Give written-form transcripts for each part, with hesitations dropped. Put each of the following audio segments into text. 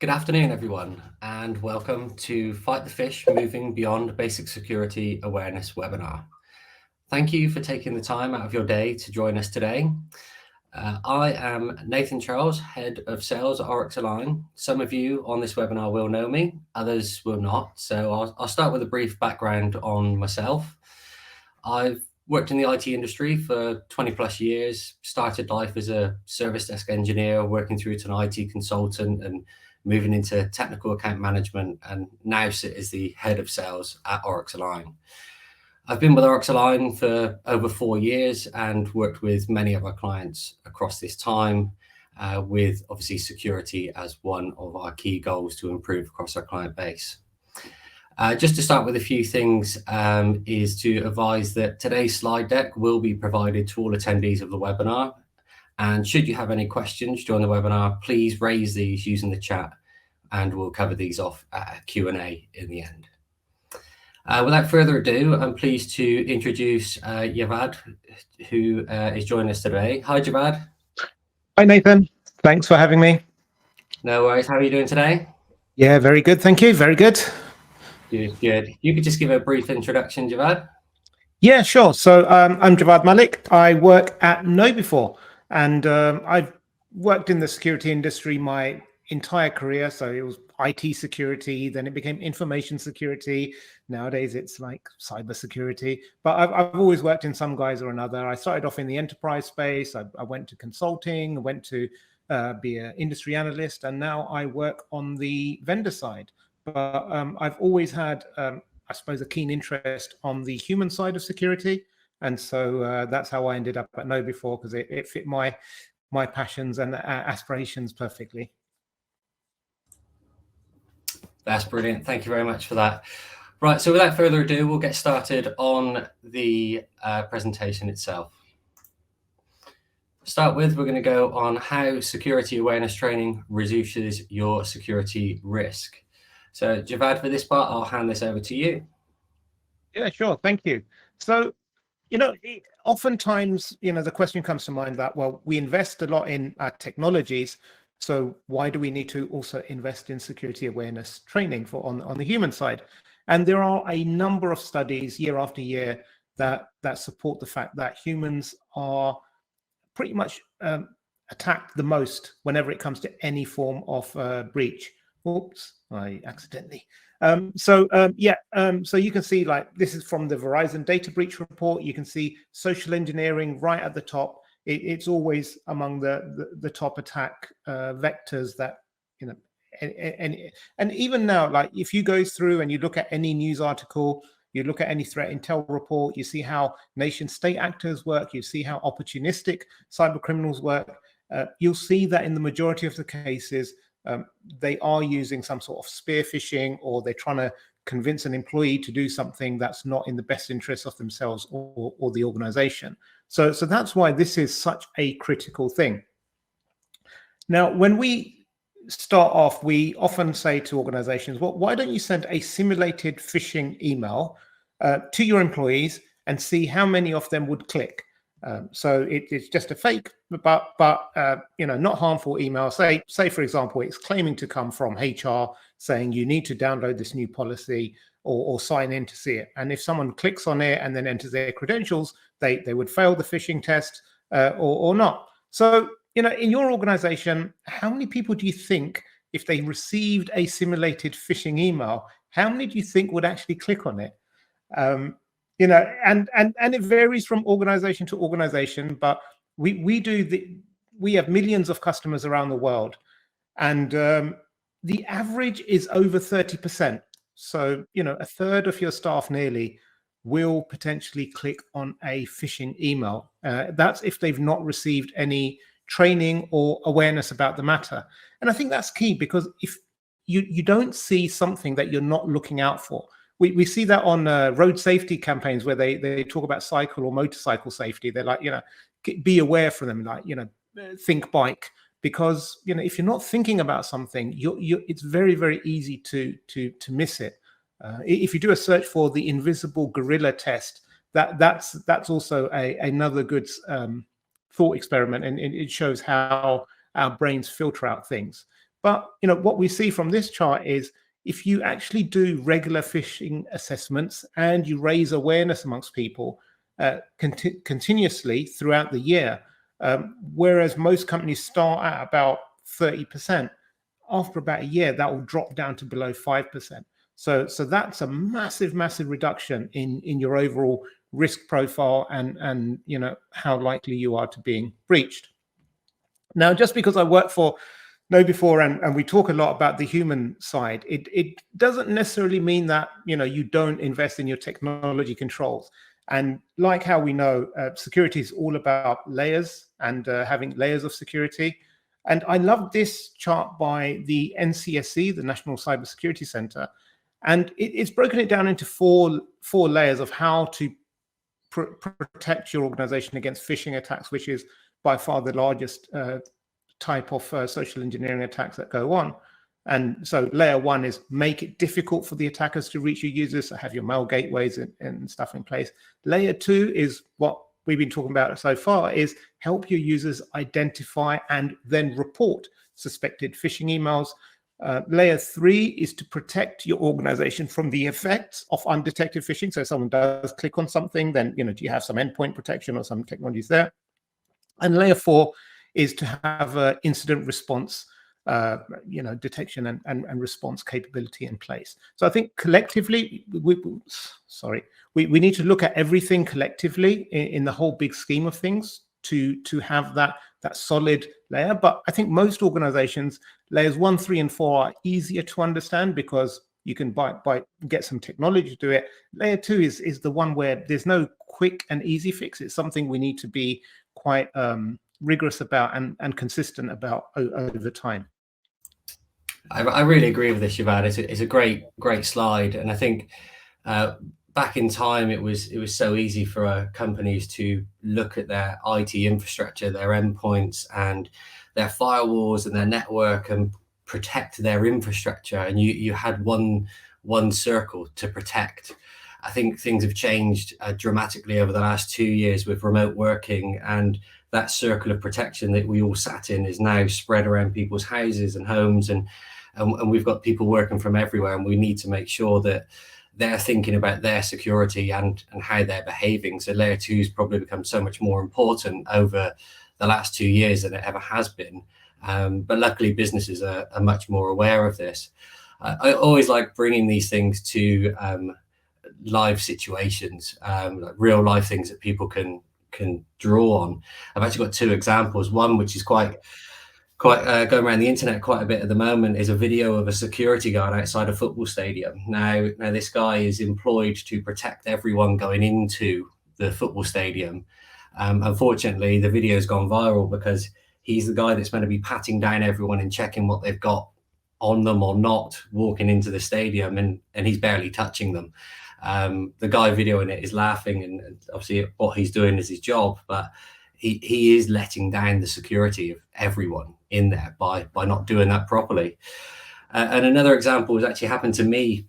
Good afternoon, everyone, and welcome to Fight the Phish Moving Beyond Basic Security Awareness webinar. Thank you for taking the time out of your day to join us today. I am Nathan Charles, Head of Sales at Oryx Align. Some of you on this webinar will know me, others will not. So I'll start with a brief background on myself. I've worked in the IT industry for 20 plus years, started life as a service desk engineer, working through to an IT consultant and moving into technical account management, and now sit as the head of sales at Oryx Align. I've been with Oryx Align for over 4 years and worked with many of our clients across this time, with obviously security as one of our key goals to improve across our client base. Just to start with a few things is to advise that today's slide deck will be provided to all attendees of the webinar. And should you have any questions during the webinar, please raise these using the chat and we'll cover these off at a Q&A in the end. Without further ado, I'm pleased to introduce Javad, who is joining us today. Hi, Javad. Hi, Nathan. Thanks for having me. No worries. How are you doing today? Yeah, very good. Thank you. Very good. Good. You could just give a brief introduction, Javad. Yeah, sure. So I'm Javad Malik. I work at KnowBe4, and I've worked in the security industry my entire career. So it was IT security, then it became information security. Nowadays, it's like cyber security. But I've always worked in some guise or another. I started off in the enterprise space. I went to consulting, I went to be an industry analyst, and now I work on the vendor side. But I've always had, I suppose, a keen interest on the human side of security. And so that's how I ended up at KnowBe4, because it fit my passions and aspirations perfectly. That's brilliant. Thank you very much for that. Right, so without further ado, we'll get started on the presentation itself. To start with, we're going to go on how security awareness training reduces your security risk. So Javad, for this part, I'll hand this over to you. Yeah, sure. Thank you. So, oftentimes, the question comes to mind that, well, we invest a lot in technologies. So why do we need to also invest in security awareness training on the human side? And there are a number of studies year after year that support the fact that humans are pretty much attacked the most whenever it comes to any form of breach. Oops, I accidentally. So you can see, like, this is from the Verizon data breach report. You can see social engineering right at the top. It's always among the top attack vectors that, and even now, like, if you go through and you look at any news article, you look at any threat intel report, you see how nation state actors work, you see how opportunistic cyber criminals work. You'll see that in the majority of the cases, they are using some sort of spear phishing, or they're trying to convince an employee to do something that's not in the best interest of themselves or the organization. So that's why this is such a critical thing. Now, when we start off, we often say to organizations, well, why don't you send a simulated phishing email to your employees and see how many of them would click? So it's just a fake, but not harmful email. Say for example, it's claiming to come from HR, saying you need to download this new policy or sign in to see it. And if someone clicks on it and then enters their credentials, they would fail the phishing test or not. So in your organization, how many people do you think, if they received a simulated phishing email, how many do you think would actually click on it? And it varies from organization to organization, but we have millions of customers around the world, and the average is over 30%. So, a third of your staff nearly will potentially click on a phishing email. That's if they've not received any training or awareness about the matter. And I think that's key, because if you don't see something that you're not looking out for. We see that on road safety campaigns where they talk about cycle or motorcycle safety. They're like, be aware for them, like, think bike, because, if you're not thinking about something, it's very, very easy to miss it. If you do a search for the invisible gorilla test, that's also another good thought experiment, and it shows how our brains filter out things. But what we see from this chart is if you actually do regular phishing assessments and you raise awareness amongst people continuously throughout the year, whereas most companies start at about 30%, after about a year, that will drop down to below 5%. So that's a massive reduction in your overall risk profile and how likely you are to being breached. Now, just because I work for KnowBe4 and we talk a lot about the human side, it doesn't necessarily mean that you don't invest in your technology controls. And like how we know, security is all about layers and having layers of security. And I love this chart by the NCSC, the National Cybersecurity Center, and it's broken it down into four layers of how to protect your organization against phishing attacks, which is by far the largest type of social engineering attacks that go on. And so layer one is make it difficult for the attackers to reach your users, so have your mail gateways and stuff in place. Layer two is what we've been talking about so far, is help your users identify and then report suspected phishing emails. Layer three is to protect your organization from the effects of undetected phishing. So if someone does click on something, then do you have some endpoint protection or some technologies there? And layer four is to have an incident response, detection and response capability in place. So I think collectively, we need to look at everything collectively in the whole big scheme of things to have that solid layer. But I think most organizations, layers 1, 3, and 4 are easier to understand because you can get some technology to do it. Layer 2 is the one where there's no quick and easy fix. It's something we need to be quite rigorous about and consistent about over time. I really agree with this, Javad. It's a great slide, and I think back in time it was so easy for companies to look at their IT infrastructure, their endpoints, and their firewalls and their network and protect their infrastructure, and you had one circle to protect. I think things have changed dramatically over the last 2 years with remote working, and that circle of protection that we all sat in is now spread around people's houses and homes, and we've got people working from everywhere, and we need to make sure that they're thinking about their security and how they're behaving. So layer 2 has probably become so much more important over the last 2 years than it ever has been. But luckily businesses are much more aware of this. I always like bringing these things to live situations, like real life things that people can draw on. I've actually got 2 examples. One, which is quite going around the internet quite a bit at the moment, is a video of a security guard outside a football stadium. Now this guy is employed to protect everyone going into the football stadium. Unfortunately, the video's gone viral because he's the guy that's meant to be patting down everyone and checking what they've got on them or not walking into the stadium, and he's barely touching them. The guy videoing it is laughing, and obviously what he's doing is his job, but he is letting down the security of everyone in there by not doing that properly. And another example has actually happened to me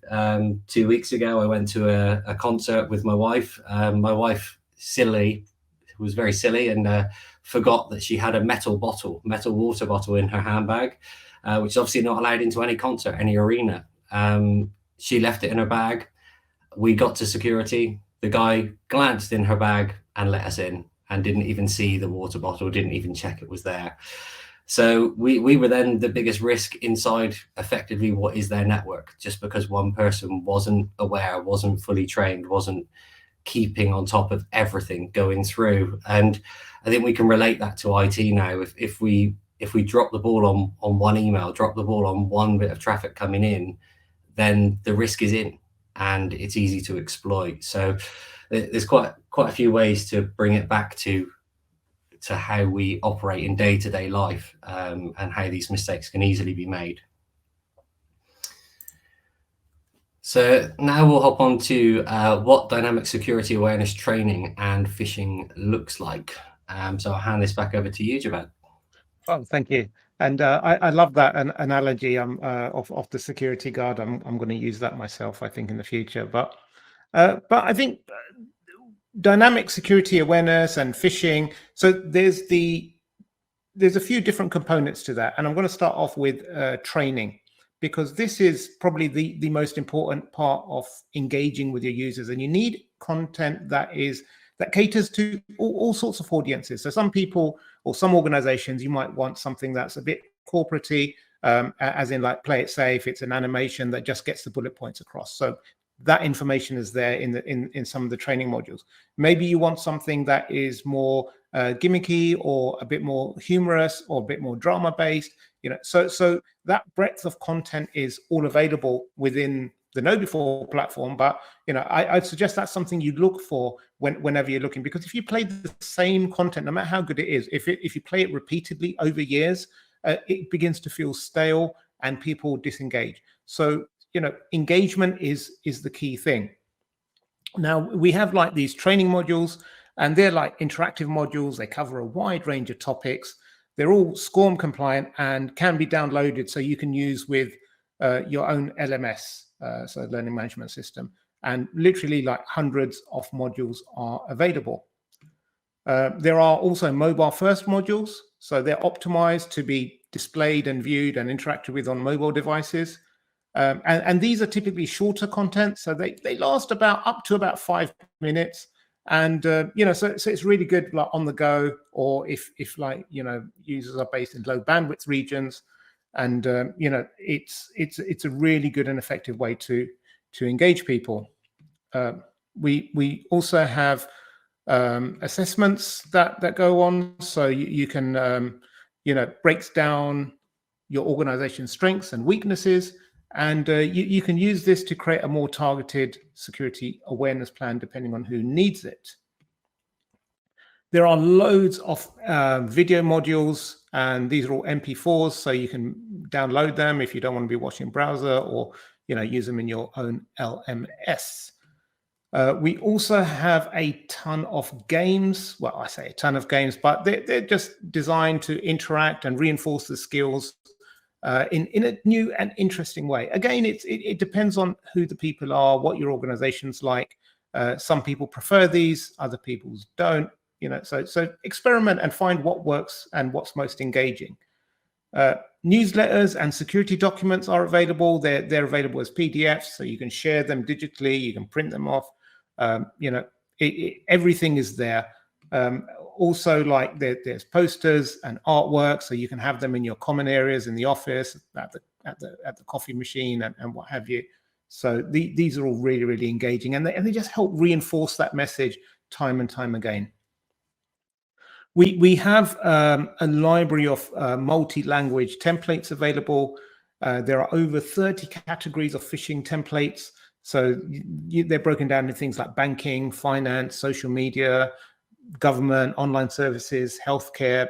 2 weeks ago. I went to a concert with my wife. My wife was very silly and forgot that she had a metal water bottle in her handbag, which is obviously not allowed into any concert, any arena. She left it in her bag. We got to security. The guy glanced in her bag and let us in and didn't even see the water bottle, didn't even check it was there. So we were then the biggest risk inside effectively what is their network, just because one person wasn't aware, wasn't fully trained, wasn't keeping on top of everything going through. And I think we can relate that to IT now. If we drop the ball on one email, drop the ball on one bit of traffic coming in, then the risk is in and it's easy to exploit. So there's quite a few ways to bring it back to how we operate in day-to-day life, and how these mistakes can easily be made. So now we'll hop on to what dynamic security awareness training and phishing looks like. So I'll hand this back over to you, Javad. Oh, thank you. And I love that analogy of the security guard. I'm going to use that myself, I think, in the future. But I think dynamic security awareness and phishing. So there's the there's a few different components to that, and I'm going to start off with training, because this is probably the most important part of engaging with your users, and you need content that caters to all sorts of audiences. So some people or some organizations, you might want something that's a bit corporate-y, as in like play it safe. It's an animation that just gets the bullet points across. So that information is there in some of the training modules. Maybe you want something that is more gimmicky, or a bit more humorous, or a bit more drama based. So that breadth of content is all available within the KnowBe4 platform. But I'd suggest that's something you look for whenever you're looking, because if you play the same content, no matter how good it is, if you play it repeatedly over years, it begins to feel stale and people disengage. So engagement is the key thing. Now we have like these training modules, and they're like interactive modules. They cover a wide range of topics. They're all SCORM compliant and can be downloaded, so you can use with your own LMS, so learning management system. And literally like hundreds of modules are available. There are also mobile first modules, so they're optimized to be displayed and viewed and interacted with on mobile devices. And these are typically shorter content, so they last up to about 5 minutes. And so it's really good like on the go, or if like users are based in low bandwidth regions. And it's a really good and effective way to engage people. We also have assessments that go on, so you can breaks down your organization's strengths and weaknesses, and you can use this to create a more targeted security awareness plan depending on who needs it. There are loads of video modules, and these are all MP4s, so you can download them if you don't want to be watching browser, or use them in your own LMS. We also have a ton of games. Well, I say a ton of games, but they're just designed to interact and reinforce the skills in a new and interesting way. Again, it depends on who the people are, what your organization's like. Some people prefer these, other people don't. So experiment and find what works and what's most engaging. Newsletters and security documents are available. They're available as PDFs, so you can share them digitally. You can print them off. Everything is there. Also, like there's posters and artwork, so you can have them in your common areas in the office, at the coffee machine, and what have you. So these are all really, really engaging, and they just help reinforce that message time and time again. We have a library of multi-language templates available. There are over 30 categories of phishing templates. So they're broken down into things like banking, finance, social media, government, online services, healthcare,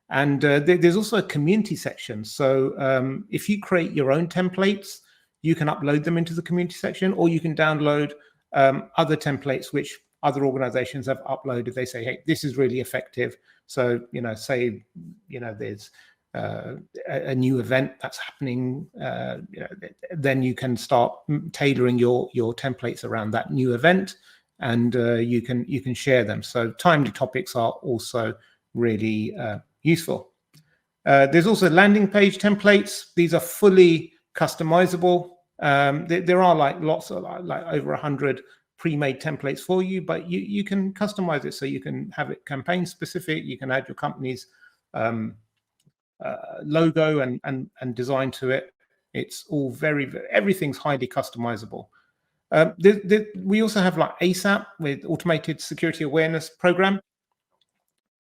and there's also a community section. So if you create your own templates, you can upload them into the community section, or you can download other templates which other organizations have uploaded. They say, hey, this is really effective. So, say, there's a new event that's happening, then you can start tailoring your templates around that new event, and you can share them. So timely topics are also really useful. There's also landing page templates. These are fully customizable. There are like lots of like over 100 pre-made templates for you, but you can customize it, so you can have it campaign specific. You can add your company's logo and design to it. It's all everything's highly customizable. We also have like ASAP, with Automated Security Awareness Program.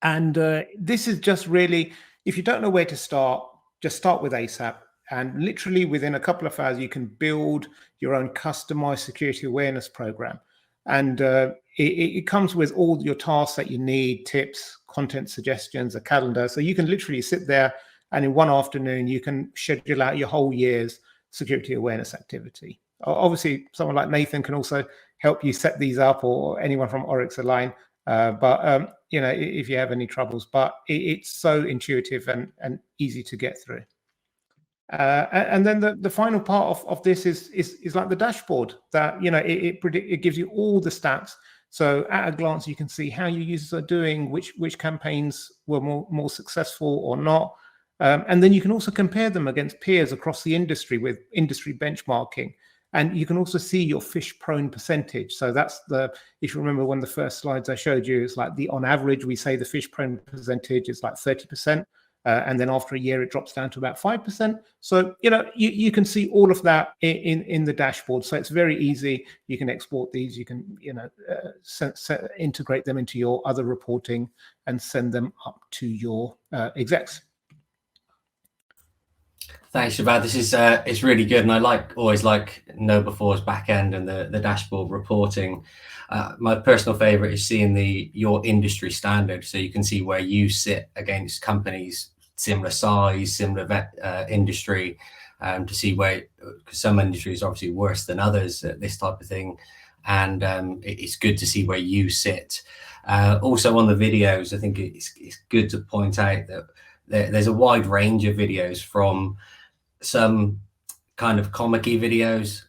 And this is just really, if you don't know where to start, just start with ASAP. And literally within a couple of hours, you can build your own customized security awareness program. And it comes with all your tasks that you need, tips, content suggestions, a calendar. So you can literally sit there, and in one afternoon, you can schedule out your whole year's security awareness activity. Obviously, someone like Nathan can also help you set these up, or anyone from Oryx Align. But if you have any troubles, but it's so intuitive and easy to get through. And then the final part of this is like the dashboard that it gives you all the stats. So at a glance, you can see how your users are doing, which campaigns were more successful or not. And then you can also compare them against peers across the industry with industry benchmarking. And you can also see your phish prone percentage. So that's if you remember one of the first slides I showed you, it's like on average, we say the phish prone percentage is like 30%. And then after a year, it drops down to about 5%. So, you can see all of that in the dashboard. So it's very easy. You can export these. You can, integrate them into your other reporting and send them up to your execs. Thanks, Javad. This is it's really good, and I always like know before's back end and the dashboard reporting. My personal favorite is seeing your industry standard, so you can see where you sit against companies similar size, similar industry, to see where, because some industries are obviously worse than others at this type of thing, and it's good to see where you sit. Also on the videos, I think it's good to point out that there's a wide range of videos, from some kind of comic-y videos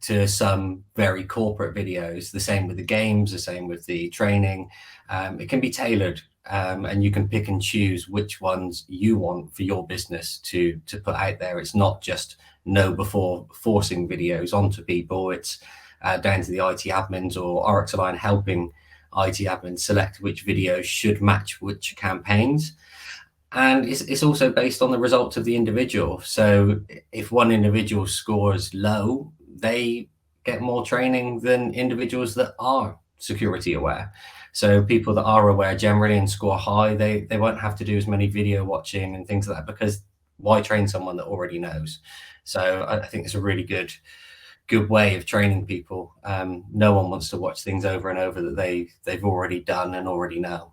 to some very corporate videos. The same with the games, the same with the training. It can be tailored, and you can pick and choose which ones you want for your business to put out there. It's not just know before forcing videos onto people. It's down to the IT admins or Oryx Align helping IT admins select which videos should match which campaigns. And it's also based on the results of the individual. So if one individual scores low, they get more training than individuals that are security aware. So people that are aware generally and score high, they won't have to do as many video watching and things like that, because why train someone that already knows? So I think it's a really good way of training people. No one wants to watch things over and over that they've already done and already know.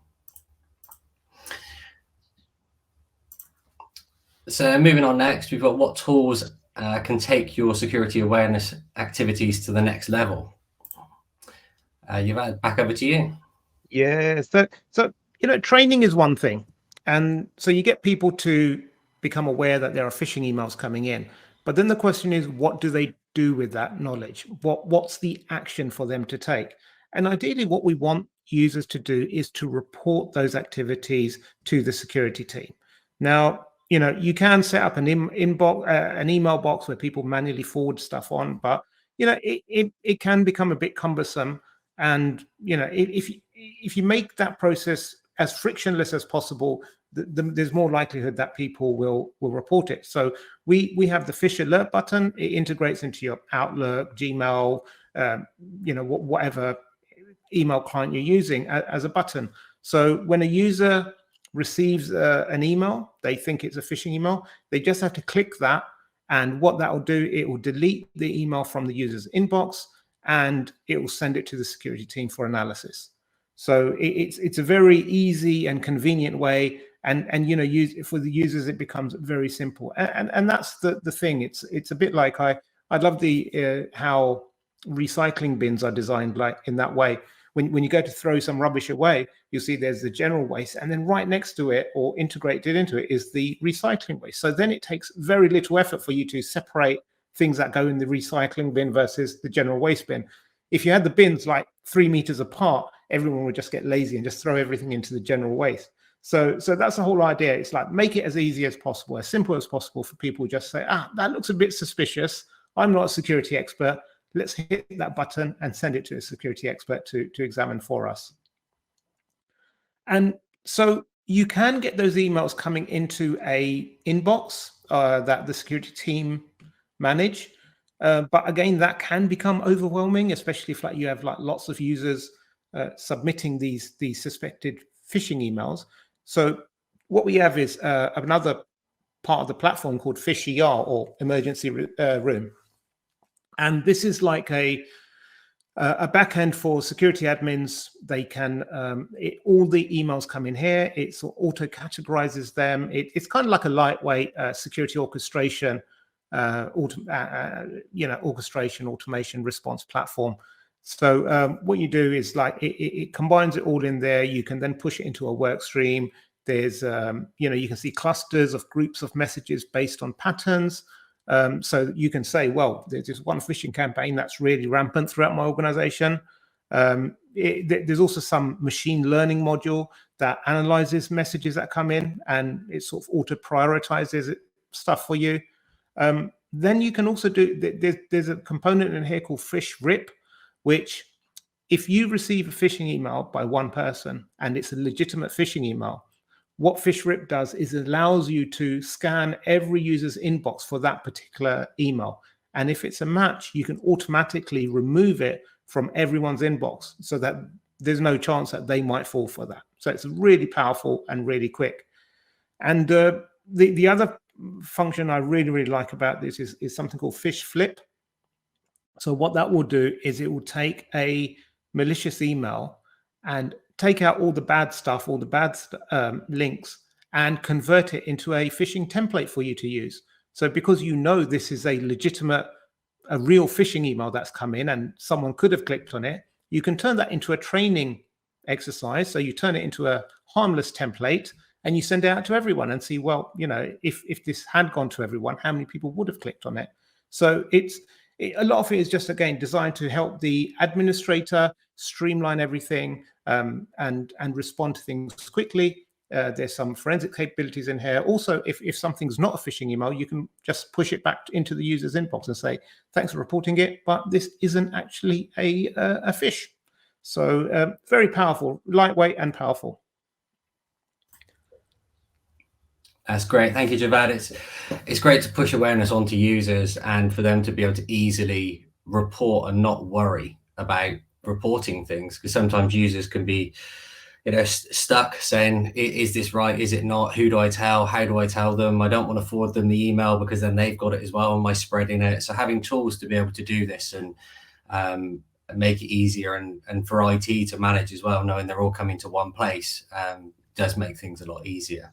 So moving on next, we've got what tools can take your security awareness activities to the next level. You've back over to you. Yeah, so training is one thing, and so you get people to become aware that there are phishing emails coming in. But then the question is, what do they do with that knowledge? What's the action for them to take? And ideally, what we want users to do is to report those activities to the security team. Now, you can set up an inbox, an email box where people manually forward stuff on, but it can become a bit cumbersome. And if you make that process as frictionless as possible, there's more likelihood that people will report it. So we have the phish alert button. It integrates into your Outlook, Gmail, whatever email client you're using as a button. So when a user receives an email, they think it's a phishing email, they just have to click that, and what that will do, it will delete the email from the user's inbox, and it will send it to the security team for analysis. So it's a very easy and convenient way, and for the users it becomes very simple, and that's the thing. It's a bit like I love the how recycling bins are designed like in that way. When you go to throw some rubbish away, you'll see there's the general waste, and then right next to it or integrated into it is the recycling waste. So then it takes very little effort for you to separate things that go in the recycling bin versus the general waste bin. If you had the bins like 3 meters apart, everyone would just get lazy and just throw everything into the general waste. So that's the whole idea. It's like, make it as easy as possible, as simple as possible, for people to just say, that looks a bit suspicious. I'm not a security expert. Let's hit that button and send it to a security expert to examine for us. And so you can get those emails coming into a inbox that the security team manage. But again, that can become overwhelming, especially if you have lots of users submitting these suspected phishing emails. So what we have is another part of the platform called phish ER, or emergency room. And this is like a backend for security admins. They can all the emails come in here. It auto categorizes them. It's kind of like a lightweight security orchestration, orchestration automation response platform. So what you do is it combines it all in there. You can then push it into a work stream. There's you can see clusters of groups of messages based on patterns. So you can say, well, there's this one phishing campaign that's really rampant throughout my organization. There's also some machine learning module that analyzes messages that come in, and it sort of auto prioritizes stuff for you. Then you can also do, there's a component in here called phish rip, which if you receive a phishing email by one person and it's a legitimate phishing email, what phish rip does is it allows you to scan every user's inbox for that particular email. And if it's a match, you can automatically remove it from everyone's inbox so that there's no chance that they might fall for that. So it's really powerful and really quick. And the other function I really like about this is something called phish flip. So what that will do is it will take a malicious email and take out all the bad stuff, all the bad links, and convert it into a phishing template for you to use. So because you know this is a legitimate, a real phishing email that's come in and someone could have clicked on it, you can turn that into a training exercise. So you turn it into a harmless template and you send it out to everyone and see, well, you know, if this had gone to everyone, how many people would have clicked on it? So a lot of it is just, again, designed to help the administrator streamline everything and respond to things quickly. There's some forensic capabilities in here. Also, if something's not a phishing email, you can just push it back into the user's inbox and say, thanks for reporting it, but this isn't actually a phish. So very powerful, lightweight and powerful. That's great. Thank you, Javad. It's great to push awareness onto users and for them to be able to easily report and not worry about reporting things, because sometimes users can be, you know, stuck saying, is this right? Is it not? Who do I tell? How do I tell them? I don't want to forward them the email because then they've got it as well. Am I spreading it? So having tools to be able to do this and make it easier and for IT to manage as well, knowing they're all coming to one place, does make things a lot easier.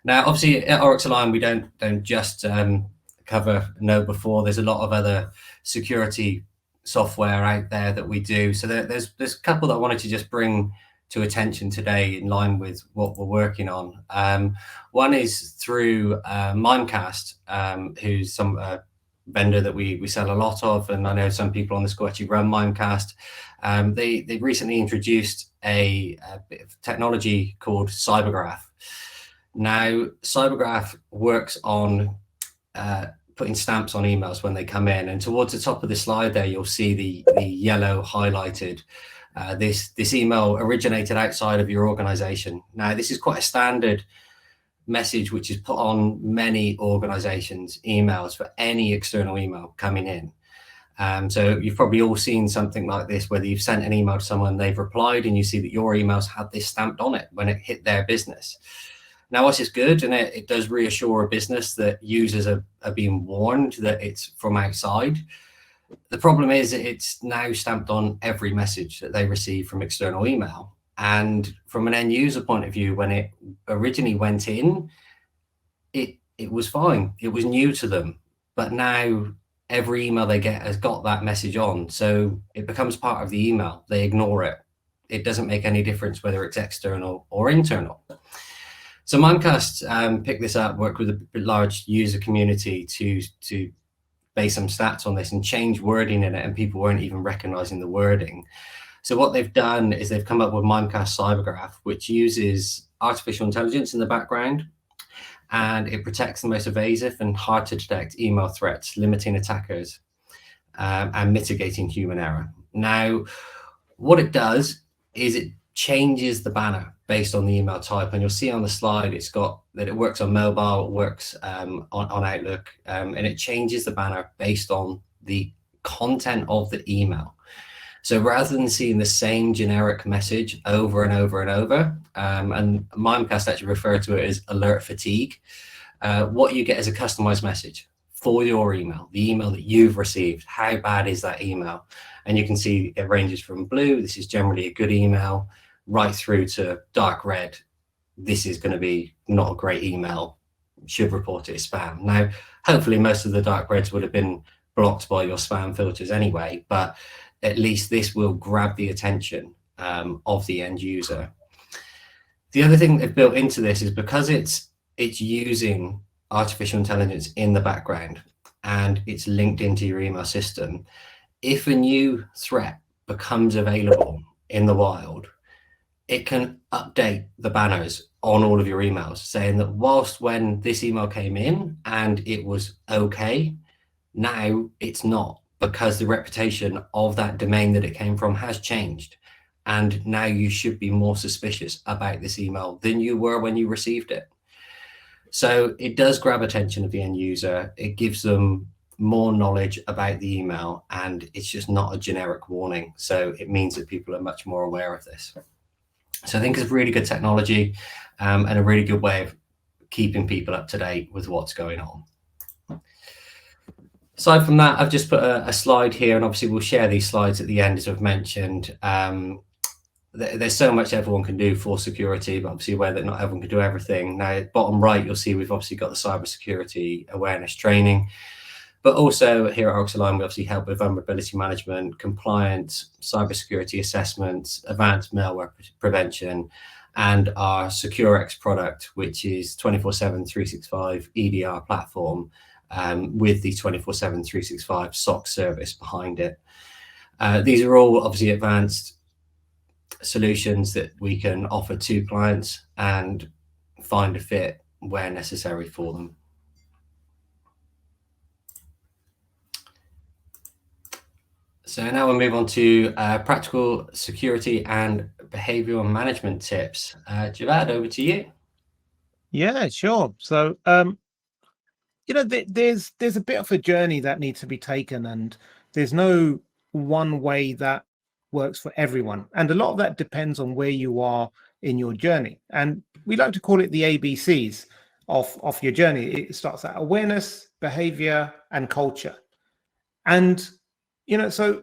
Now, obviously, at Oryx Align, we don't just cover KnowBe4. There's a lot of other security software out there that we do. So there's a couple that I wanted to just bring to attention today in line with what we're working on. One is through Mimecast, who's some vendor that we sell a lot of, and I know some people on this call actually run Mimecast. They recently introduced a bit of technology called CyberGraph. Now, CyberGraph works on putting stamps on emails when they come in, and towards the top of the slide there, you'll see the yellow highlighted. This email originated outside of your organization. Now, this is quite a standard message which is put on many organizations' emails for any external email coming in. So you've probably all seen something like this, whether you've sent an email to someone, they've replied, and you see that your emails had this stamped on it when it hit their business. Now, whilst it's good and it does reassure a business that users are being warned that it's from outside, the problem is it's now stamped on every message that they receive from external email. And from an end user point of view, when it originally went in, it was fine. It was new to them. But now every email they get has got that message on. So it becomes part of the email. They ignore it. It doesn't make any difference whether it's external or internal. So Mimecast picked this up, worked with a large user community to base some stats on this and change wording in it, and people weren't even recognizing the wording. So what they've done is they've come up with Mimecast CyberGraph, which uses artificial intelligence in the background, and it protects the most evasive and hard to detect email threats, limiting attackers and mitigating human error. Now, what it does is it changes the banner based on the email type, and you'll see on the slide it's got that it works on mobile, it works on Outlook, and it changes the banner based on the content of the email. So rather than seeing the same generic message over and over and over, and Mimecast actually refer to it as alert fatigue, what you get is a customized message for your email, the email that you've received. How bad is that email? And you can see it ranges from blue, this is generally a good email, right through to dark red, this is going to be not a great email, should report it as spam. Now, hopefully most of the dark reds would have been blocked by your spam filters anyway, but at least this will grab the attention of the end user. The other thing they've built into this is because it's using artificial intelligence in the background and it's linked into your email system, if a new threat becomes available in the wild, it can update the banners on all of your emails saying that whilst when this email came in and it was okay, now it's not, because the reputation of that domain that it came from has changed. And now you should be more suspicious about this email than you were when you received it. So it does grab attention of the end user. It gives them more knowledge about the email, and it's just not a generic warning. So it means that people are much more aware of this. So I think it's really good technology, and a really good way of keeping people up to date with what's going on. Aside from that, I've just put a slide here, and obviously we'll share these slides at the end, as I've mentioned. There's so much everyone can do for security, but obviously aware that not everyone can do everything. Now, bottom right, you'll see we've obviously got the cybersecurity awareness training, but also here at Oxalign, we obviously help with vulnerability management, compliance, cybersecurity assessments, advanced malware prevention, and our SecureX product, which is 24/7 365 EDR platform, with the 24/7 365 SOC service behind it. These are all obviously advanced solutions that we can offer to clients and find a fit where necessary for them. So now we'll move on to practical security and behavioral management tips. Javad, over to you. Yeah, sure. So, there's a bit of a journey that needs to be taken, and there's no one way that works for everyone. And a lot of that depends on where you are in your journey. And we like to call it the ABCs of your journey. It starts at awareness, behavior, and culture. And so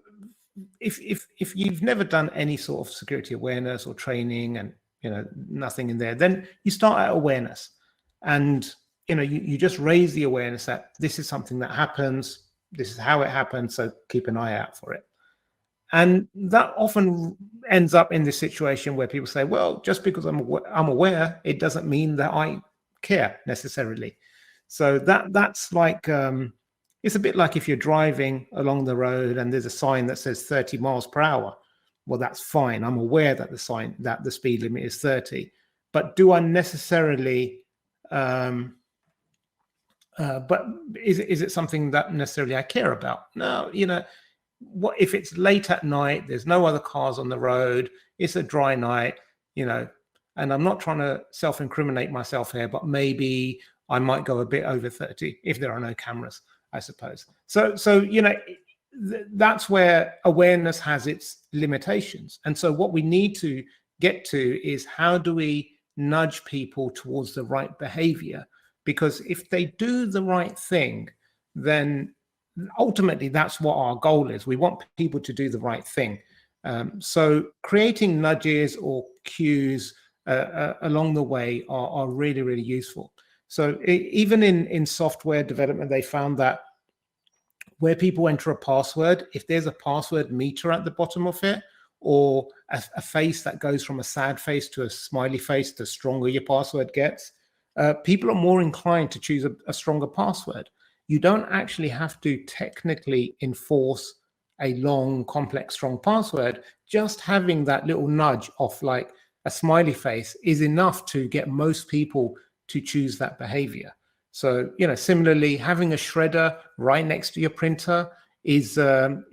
if you've never done any sort of security awareness or training, and nothing in there, then you start at awareness, and you just raise the awareness that this is something that happens, this is how it happens, so keep an eye out for it. And that often ends up in this situation where people say, well, just because I'm aware, it doesn't mean that I care necessarily. So that's like, it's a bit like if you're driving along the road and there's a sign that says 30 miles per hour. Well, that's fine. I'm aware that the speed limit is 30. But do I necessarily, but is it something that necessarily I care about? No, what if it's late at night, there's no other cars on the road, it's a dry night, and I'm not trying to self-incriminate myself here, but maybe I might go a bit over 30 if there are no cameras, I suppose. So that's where awareness has its limitations. And so what we need to get to is, how do we nudge people towards the right behavior? Because if they do the right thing, then ultimately that's what our goal is. We want people to do the right thing. So creating nudges or cues along the way are really, really useful. So even in software development, they found that where people enter a password, if there's a password meter at the bottom of it, or a face that goes from a sad face to a smiley face, the stronger your password gets, people are more inclined to choose a stronger password. You don't actually have to technically enforce a long, complex, strong password. Just having that little nudge of like a smiley face is enough to get most people to choose that behavior. So, similarly, having a shredder right next to your printer is another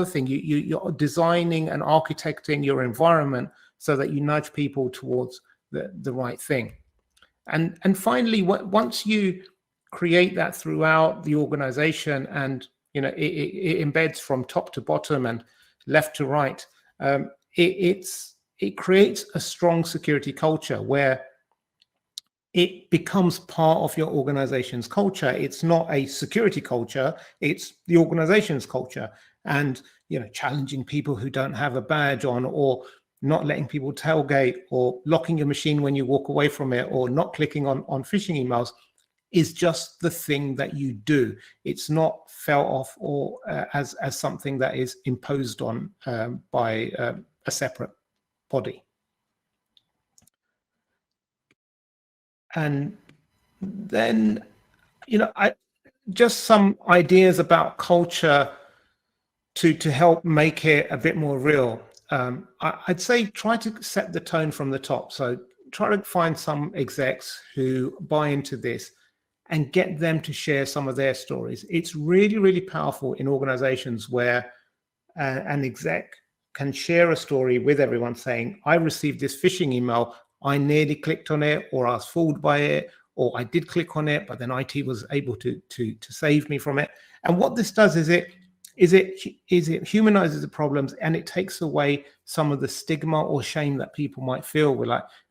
thing. You're designing and architecting your environment so that you nudge people towards the right thing. And finally, once you create that throughout the organization, and it embeds from top to bottom and left to right, it creates a strong security culture where it becomes part of your organization's culture. It's not a security culture, it's the organization's culture. And challenging people who don't have a badge on, or not letting people tailgate, or locking your machine when you walk away from it, or not clicking on phishing emails, is just the thing that you do. It's not felt off or as something that is imposed on by a separate body. And then, just some ideas about culture to help make it a bit more real, I'd say try to set the tone from the top. So try to find some execs who buy into this and get them to share some of their stories. It's really, really powerful in organizations where an exec can share a story with everyone saying, I received this phishing email, I nearly clicked on it, or I was fooled by it, or I did click on it, but then IT was able to save me from it. And what this does is it humanizes the problems, and it takes away some of the stigma or shame that people might feel.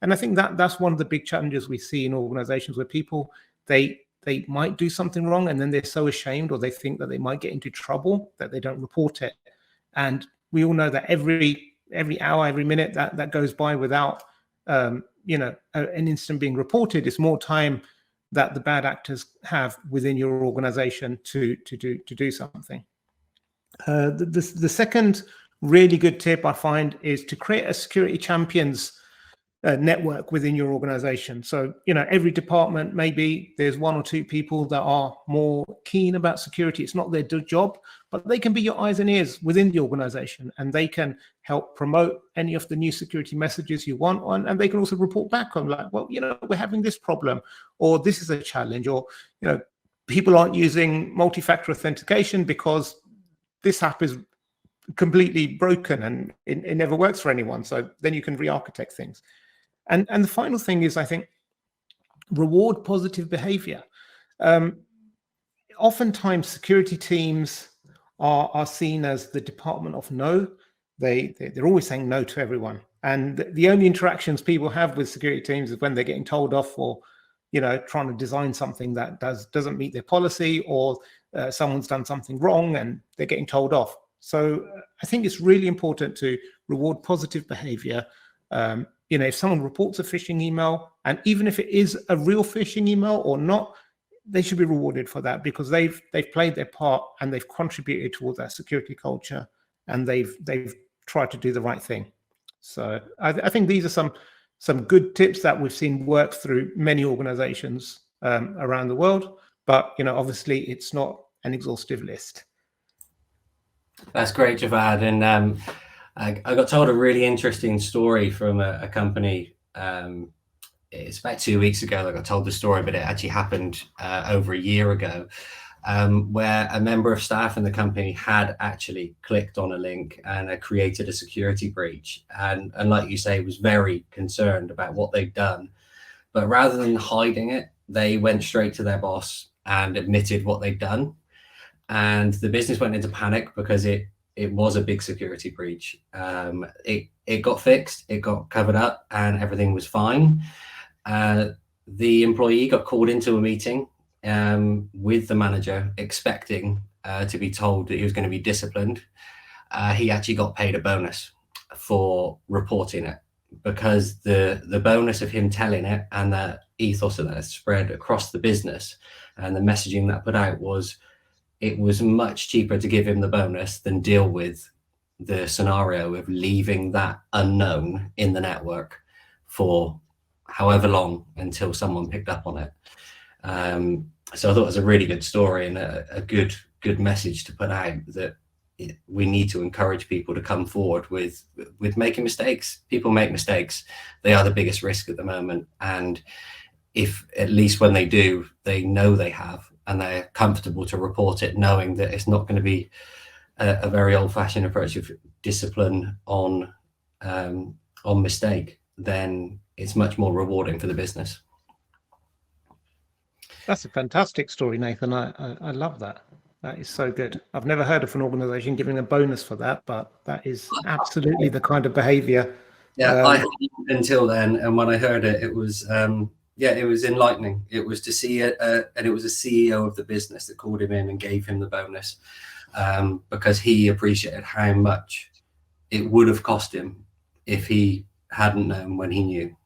And I think that's one of the big challenges we see in organizations, where people they might do something wrong, and then they're so ashamed, or they think that they might get into trouble, that they don't report it. And we all know that every hour, every minute that goes by without an incident being reported is more time that the bad actors have within your organization to do something. The second really good tip I find is to create a security champions network within your organization. So, every department, maybe there's one or two people that are more keen about security. It's not their job, but they can be your eyes and ears within the organization, and they can help promote any of the new security messages you want on, and they can also report back on, like, well, we're having this problem, or this is a challenge, or, people aren't using multi-factor authentication because this app is completely broken and it never works for anyone. So then you can re-architect things. And the final thing is, I think, reward positive behavior. Oftentimes, security teams are seen as the department of no. They're always saying no to everyone. And the only interactions people have with security teams is when they're getting told off for, trying to design something that doesn't meet their policy, or someone's done something wrong and they're getting told off. So I think it's really important to reward positive behavior. If someone reports a phishing email, and even if it is a real phishing email or not, they should be rewarded for that, because they've played their part and they've contributed towards that security culture, and they've tried to do the right thing. So I think these are some good tips that we've seen work through many organizations around the world. But obviously, it's not an exhaustive list. That's great, Javad. And I got told a really interesting story from a company. It's about 2 weeks ago that I got told the story, but it actually happened over a year ago, where a member of staff in the company had actually clicked on a link and created a security breach. And like you say, was very concerned about what they'd done. But rather than hiding it, they went straight to their boss and admitted what they'd done. And the business went into panic because it was a big security breach. It got fixed, it got covered up, and everything was fine. The employee got called into a meeting with the manager, expecting to be told that he was going to be disciplined. He actually got paid a bonus for reporting it, because the bonus of him telling it, and the ethos of that spread across the business, and the messaging that put out was, it was much cheaper to give him the bonus than deal with the scenario of leaving that unknown in the network for however long until someone picked up on it. So I thought it was a really good story, and a good message to put out, that we need to encourage people to come forward with making mistakes. People make mistakes. They are the biggest risk at the moment. And if, at least when they do, they know they have, and they're comfortable to report it, knowing that it's not going to be a very old-fashioned approach of discipline on mistake, then it's much more rewarding for the business. That's a fantastic story, Nathan. I love that. That is so good. I've never heard of an organization giving a bonus for that, but that is absolutely the kind of behavior. Yeah, I hadn't until then, and when I heard it, it was it was enlightening. It was to see it, and it was a CEO of the business that called him in and gave him the bonus, because he appreciated how much it would have cost him if he hadn't known when he knew.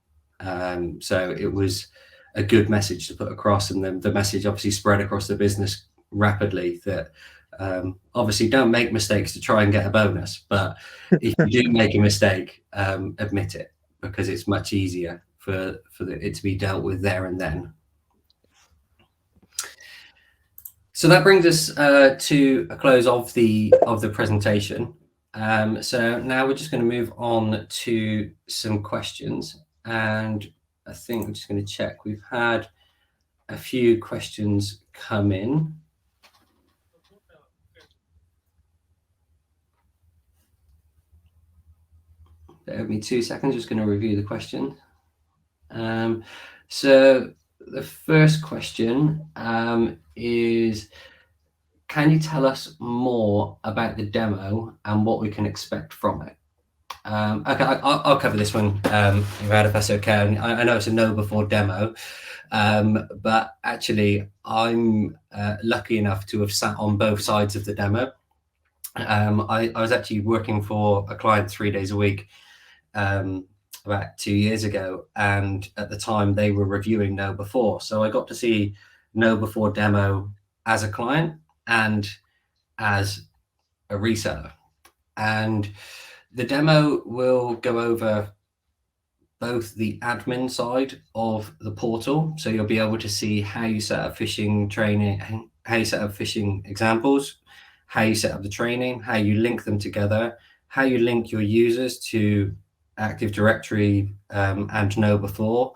So it was a good message to put across, and the message obviously spread across the business rapidly, that obviously don't make mistakes to try and get a bonus, but if you do make a mistake, admit it, because it's much easier for it to be dealt with there and then. So that brings us to a close of the presentation. So now we're just going to move on to some questions, and I think I'm just going to check. We've had a few questions come in. Bear with me 2 seconds, just going to review the question. So the first question is, can you tell us more about the demo and what we can expect from it? Okay, I'll cover this one, if that's okay. I know it's a know before demo, but actually I'm lucky enough to have sat on both sides of the demo. I was actually working for a client 3 days a week about 2 years ago, and at the time they were reviewing know before, so I got to see know before demo as a client and as a reseller. And the demo will go over both the admin side of the portal, so you'll be able to see how you set up phishing training, how you set up phishing examples, how you set up the training, how you link them together, how you link your users to Active Directory and know before,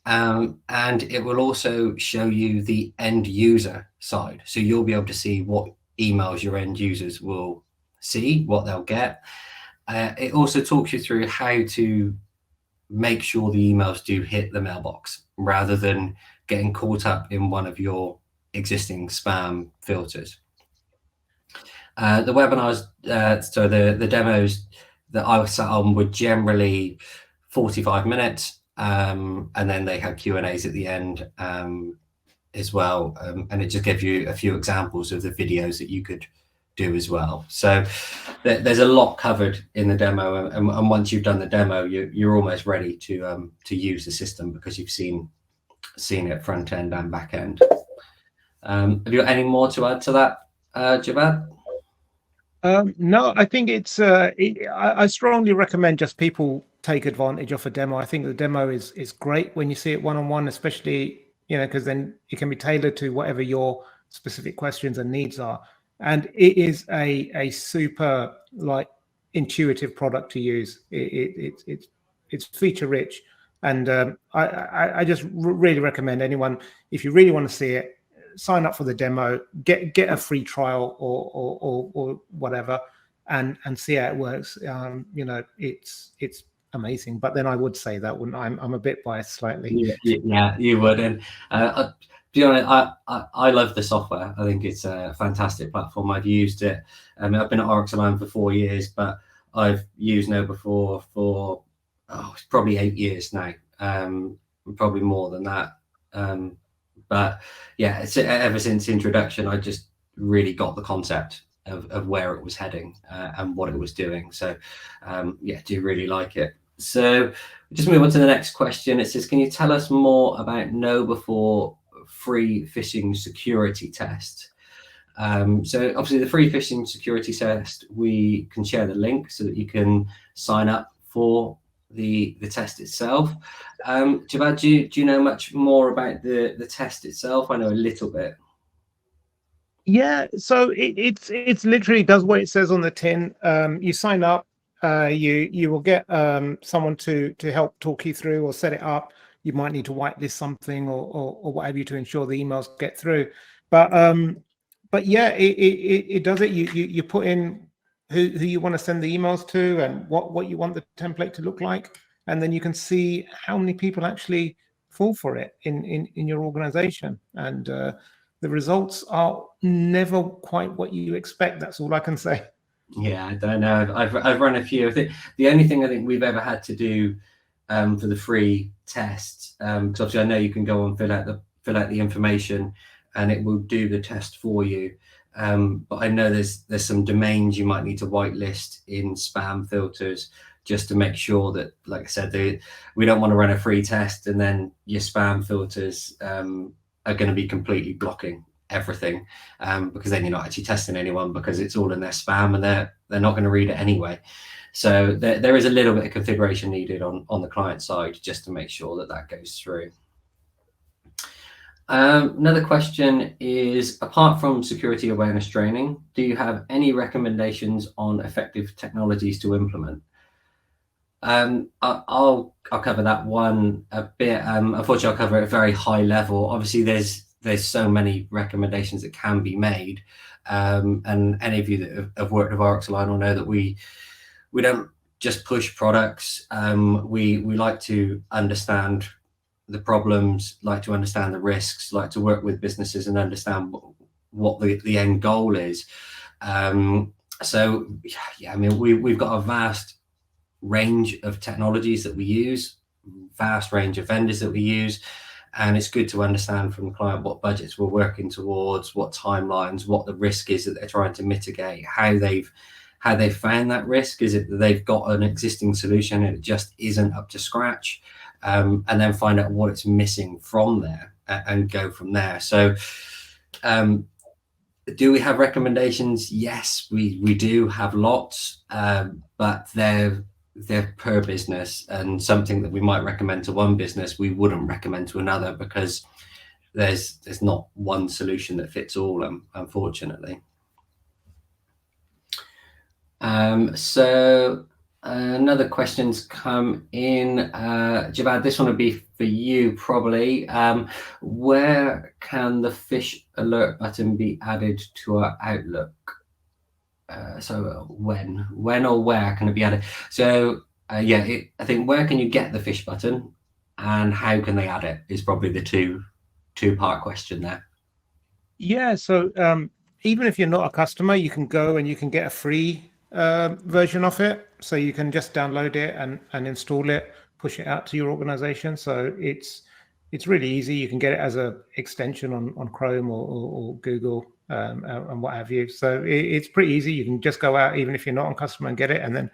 and it will also show you the end user side, so you'll be able to see what emails your end users will see, what they'll get. It also talks you through how to make sure the emails do hit the mailbox rather than getting caught up in one of your existing spam filters. The webinars, so the demos that I was sat on were generally 45 minutes, and then they had Q&As at the end as well, and it just gives you a few examples of the videos that you could do as well. So there's a lot covered in the demo, and once you've done the demo, you're almost ready to use the system because you've seen it front end and back end. Have you got any more to add to that, Javad? No, I think it's I strongly recommend just people take advantage of a demo. I think the demo is great when you see it one-on-one, especially, because then it can be tailored to whatever your specific questions and needs are. And it is a super intuitive product to use. It's feature rich, and I just really recommend anyone, if you really want to see it, sign up for the demo, get a free trial or whatever, and see how it works. It's amazing. But then I would say that, wouldn't I? I'm a bit biased slightly. Yeah, you would. And to be honest, I love the software. I think it's a fantastic platform. I've used it. I've been at Oryx Alone for 4 years, but I've used Know before for it's probably 8 years now, probably more than that. But yeah, it's ever since introduction, I just really got the concept of where it was heading and what it was doing. So yeah, do really like it. So just move on to the next question. It says, can you tell us more about Know before free phishing security test? So obviously the free phishing security test, we can share the link so that you can sign up for the test itself. Javad, do you know much more about the test itself? I know a little bit. Yeah, so it's literally does what it says on the tin. You sign up, you will get someone to help talk you through or set it up. You might need to whitelist something or what have you to ensure the emails get through. But yeah, it does it. You put in who you want to send the emails to and what you want the template to look like, and then you can see how many people actually fall for it in your organization. And the results are never quite what you expect. That's all I can say. Yeah, I don't know. I've run a few. I think the only thing I think we've ever had to do for the free test, because obviously I know you can go and fill out the information, and it will do the test for you. But I know there's some domains you might need to whitelist in spam filters just to make sure that, like I said, we don't want to run a free test and then your spam filters are going to be completely blocking everything, because then you're not actually testing anyone because it's all in their spam and they're not going to read it anyway. So there is a little bit of configuration needed on the client side just to make sure that goes through. Another question is, apart from security awareness training, do you have any recommendations on effective technologies to implement? I'll cover that one a bit. Unfortunately, I'll cover it at a very high level. Obviously, there's so many recommendations that can be made, and any of you that have worked with Oryx-Align will know that we don't just push products. We like to understand the problems, like to understand the risks, like to work with businesses and understand what the end goal is. So yeah, I mean, we've got a vast range of technologies that we use, vast range of vendors that we use, and it's good to understand from the client what budgets we're working towards, what timelines, what the risk is that they're trying to mitigate, how they've found that risk. Is it that they've got an existing solution and it just isn't up to scratch? And then find out what it's missing from there and go from there. So do we have recommendations? Yes, we do have lots, but they're per business, and something that we might recommend to one business we wouldn't recommend to another, because there's not one solution that fits all, unfortunately. So another question's come in. Javad, this one would be for you probably. Where can the phish alert button be added to our Outlook? So when or where can it be added? So yeah, I think where can you get the phish button, and how can they add it is probably the two-part question there. Yeah, so even if you're not a customer, you can go and you can get a free version of it. So you can just download it and install it, push it out to your organization. So it's really easy. You can get it as an extension on Chrome or Google and what have you. So it's pretty easy. You can just go out, even if you're not a customer, and get it, and then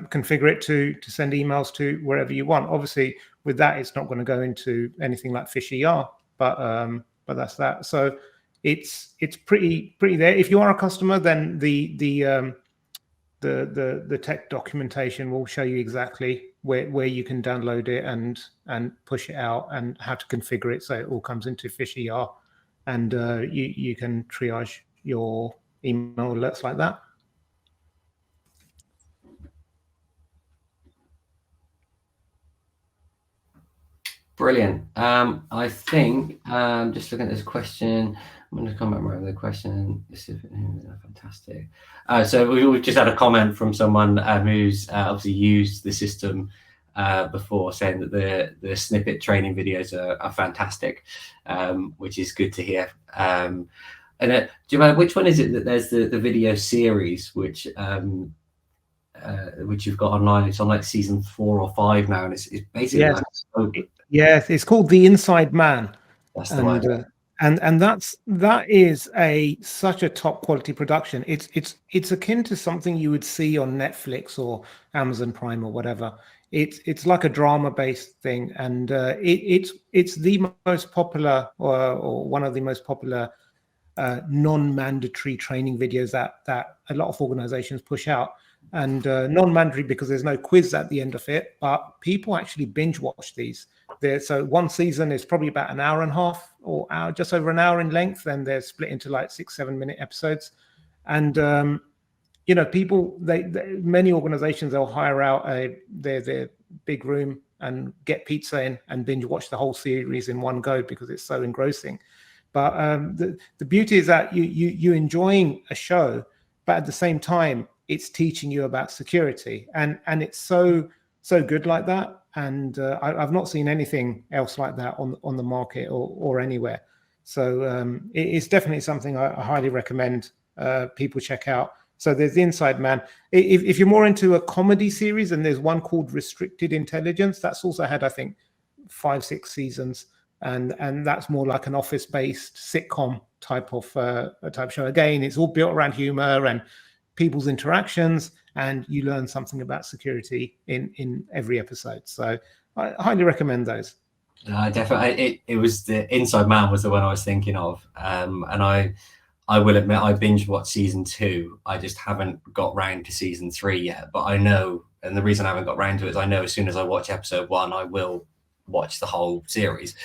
configure it to send emails to wherever you want. Obviously, with that, it's not going to go into anything like phish ER, but that's that. So it's pretty there. If you are a customer, then the tech documentation will show you exactly where you can download it and push it out, and how to configure it so it all comes into phish ER, and you can triage your email alerts like that. Brilliant. I think just looking at this question, I'm going to comment more over the question. Fantastic. So we've just had a comment from someone who's obviously used the system before, saying that the snippet training videos are fantastic, which is good to hear. And do you know which one is it that there's the video series which you've got online? It's on like season 4 or 5 now, and it's basically yes. Yes, it's called The Inside Man. That's the one. And that is such a top quality production. It's akin to something you would see on Netflix or Amazon Prime or whatever. It's like a drama based thing, and it's the most popular or one of the most popular non-mandatory training videos that a lot of organizations push out. And non-mandatory because there's no quiz at the end of it, but people actually binge watch these. So one season is probably about an hour and a half or just over an hour in length, and they're split into like 6-7 minute episodes. And people, many organizations, they'll hire out their big room and get pizza in and binge watch the whole series in one go because it's so engrossing. But the beauty is that you're enjoying a show, but at the same time it's teaching you about security, and it's so good like that. And I've not seen anything else like that on the market or anywhere. So it's definitely something I highly recommend people check out. So there's The Inside Man. If you're more into a comedy series, and there's one called Restricted Intelligence, that's also had, I think, 5-6 seasons, and that's more like an office-based sitcom type show. Again, it's all built around humor and people's interactions, and you learn something about security in every episode. So I highly recommend those. Definitely. It was The Inside Man was the one I was thinking of, and I will admit I binge watched season 2. I just haven't got round to season 3 yet. But I know, and the reason I haven't got round to it is I know as soon as I watch episode 1, I will watch the whole series.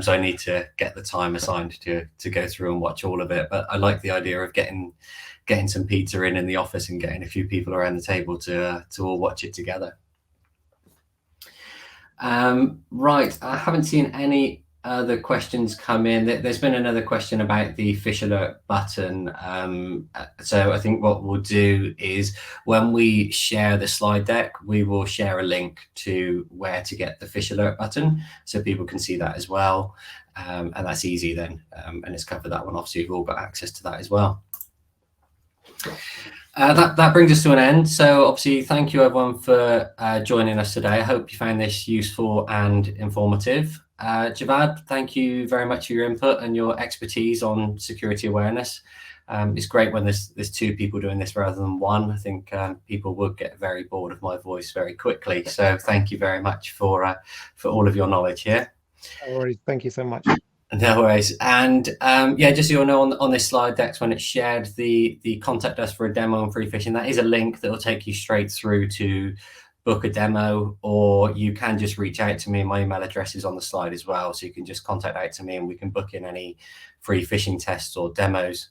So I need to get the time assigned to go through and watch all of it. But I like the idea of getting some pizza in the office and getting a few people around the table to all watch it together. Right, I haven't seen any other questions come in. There's been another question about the phish alert button. So I think what we'll do is when we share the slide deck, we will share a link to where to get the phish alert button so people can see that as well. And that's easy then, and it's covered that one off, so you've all got access to that as well. That brings us to an end. So obviously, thank you everyone for joining us today. I hope you found this useful and informative. Javad, thank you very much for your input and your expertise on security awareness. It's great when there's two people doing this rather than one. I think people would get very bored of my voice very quickly. So thank you very much for all of your knowledge here. No worries. Thank you so much. No worries. And yeah, just so you'll know, on this slide deck, when it's shared, the contact us for a demo on free phishing, that is a link that will take you straight through to book a demo, or you can just reach out to me. My email address is on the slide as well, so you can just contact out to me and we can book in any free phishing tests or demos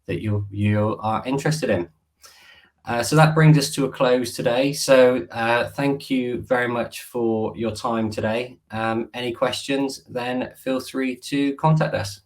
that you are interested in. So that brings us to a close today. So thank you very much for your time today. Any questions, then feel free to contact us.